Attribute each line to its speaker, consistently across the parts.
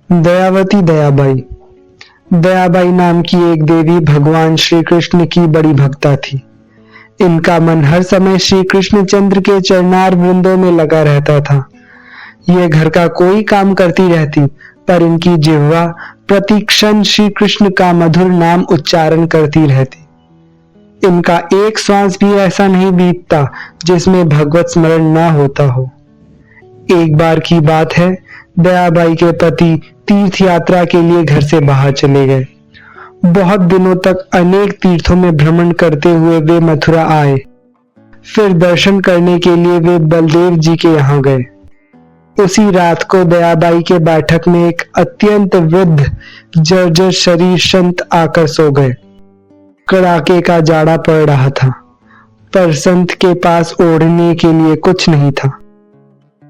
Speaker 1: दयावती दयाबाई। दयाबाई नाम की एक देवी भगवान श्री कृष्ण की बड़ी भक्ता थी। इनका मन हर समय श्री कृष्णचंद्र के चरणार वृंदों में लगा रहता था। ये घर का कोई काम करती रहती, पर इनकी जिह्वा प्रति क्षण श्री कृष्ण का मधुर नाम उच्चारण करती रहती। इनका एक श्वास भी ऐसा नहीं बीतता जिसमें भगवत स्मरण न होता हो। एक बार की बात है, दयाबाई के पति तीर्थ यात्रा के लिए घर से बाहर चले गए। बहुत दिनों तक अनेक तीर्थों में भ्रमण करते हुए वे मथुरा आए। फिर दर्शन करने के लिए वे बलदेव जी के यहाँ गए। उसी रात को दयाबाई के बैठक में एक अत्यंत वृद्ध जर्जर शरीर संत आकर सो गए। कड़ाके का जाड़ा पड़ रहा था, पर संत के पास ओढ़ने के लिए कुछ नहीं था।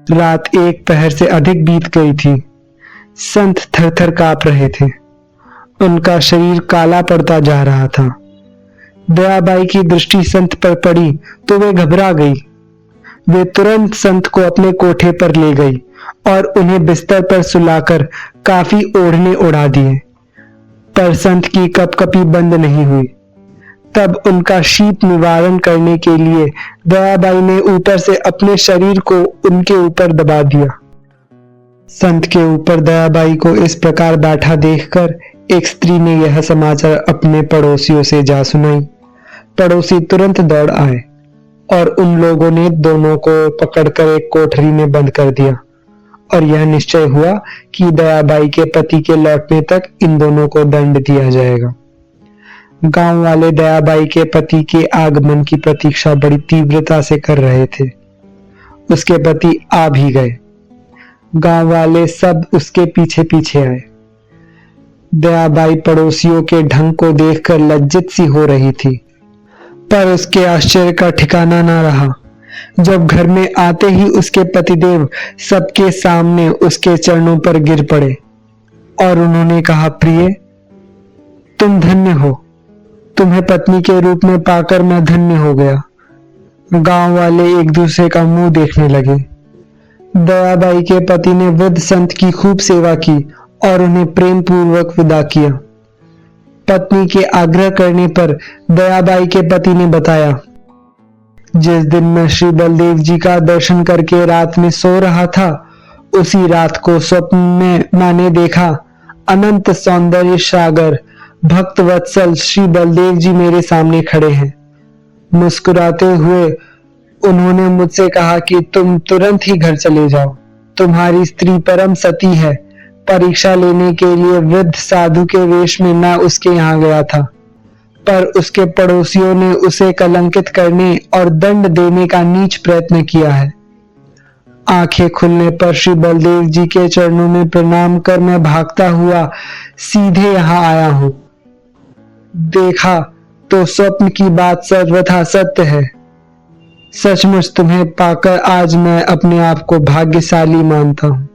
Speaker 1: रात एक पहर से अधिक बीत गई थी। संत थर-थर कांप रहे थे। उनका शरीर काला पड़ता जा रहा था। दयाबाई की दृष्टि संत पर पड़ी तो वे घबरा गई। वे तुरंत संत को अपने कोठे पर ले गई और उन्हें बिस्तर पर सुलाकर काफी ओढ़ने उड़ा दिए, पर संत की कपकपी बंद नहीं हुई। तब उनका शीत निवारण करने के लिए दयाबाई ने ऊपर से अपने शरीर को उनके ऊपर दबा दिया। संत के ऊपर दयाबाई को इस प्रकार बैठा देखकर एक स्त्री ने यह समाचार अपने पड़ोसियों से जा सुनाई। पड़ोसी तुरंत दौड़ आए और उन लोगों ने दोनों को पकड़कर एक कोठरी में बंद कर दिया और यह निश्चय हुआ कि दयाबाई के पति के लौटने तक इन दोनों को दंड दिया जाएगा। गांव वाले दयाबाई के पति के आगमन की प्रतीक्षा बड़ी तीव्रता से कर रहे थे। उसके पति आ भी गए। गांव वाले सब उसके पीछे पीछे आए। दयाबाई पड़ोसियों के ढंग को देखकर लज्जित सी हो रही थी, पर उसके आश्चर्य का ठिकाना न रहा जब घर में आते ही उसके पतिदेव सबके सामने उसके चरणों पर गिर पड़े और उन्होंने कहा, प्रिय, तुम धन्य हो। तुम्हें पत्नी के रूप में पाकर मैं धन्य हो गया। गांव वाले एक दूसरे का मुंह देखने लगे। दयाबाई के पति ने वृद्ध संत की खूब सेवा की और उन्हें प्रेम पूर्वक विदा किया। पत्नी के आग्रह करने पर दयाबाई के पति ने बताया, जिस दिन मैं श्री बलदेव जी का दर्शन करके रात में सो रहा था, उसी रात को स्वप्न में मैंने देखा अनंत सौंदर्य सागर भक्त वत्सल श्री बलदेव जी मेरे सामने खड़े हैं। मुस्कुराते हुए उन्होंने मुझसे कहा कि तुम तुरंत ही घर चले जाओ। तुम्हारी स्त्री परम सती है। परीक्षा लेने के लिए वृद्ध साधु के वेश में मैं उसके यहाँ गया था, पर उसके पड़ोसियों ने उसे कलंकित करने और दंड देने का नीच प्रयत्न किया है। आंखें खुलने पर श्री बलदेव जी के चरणों में प्रणाम कर मैं भागता हुआ सीधे यहाँ आया हूँ। देखा तो स्वप्न की बात सर्वथा सत्य है। सचमुच तुम्हें पाकर आज मैं अपने आप को भाग्यशाली मानता हूँ।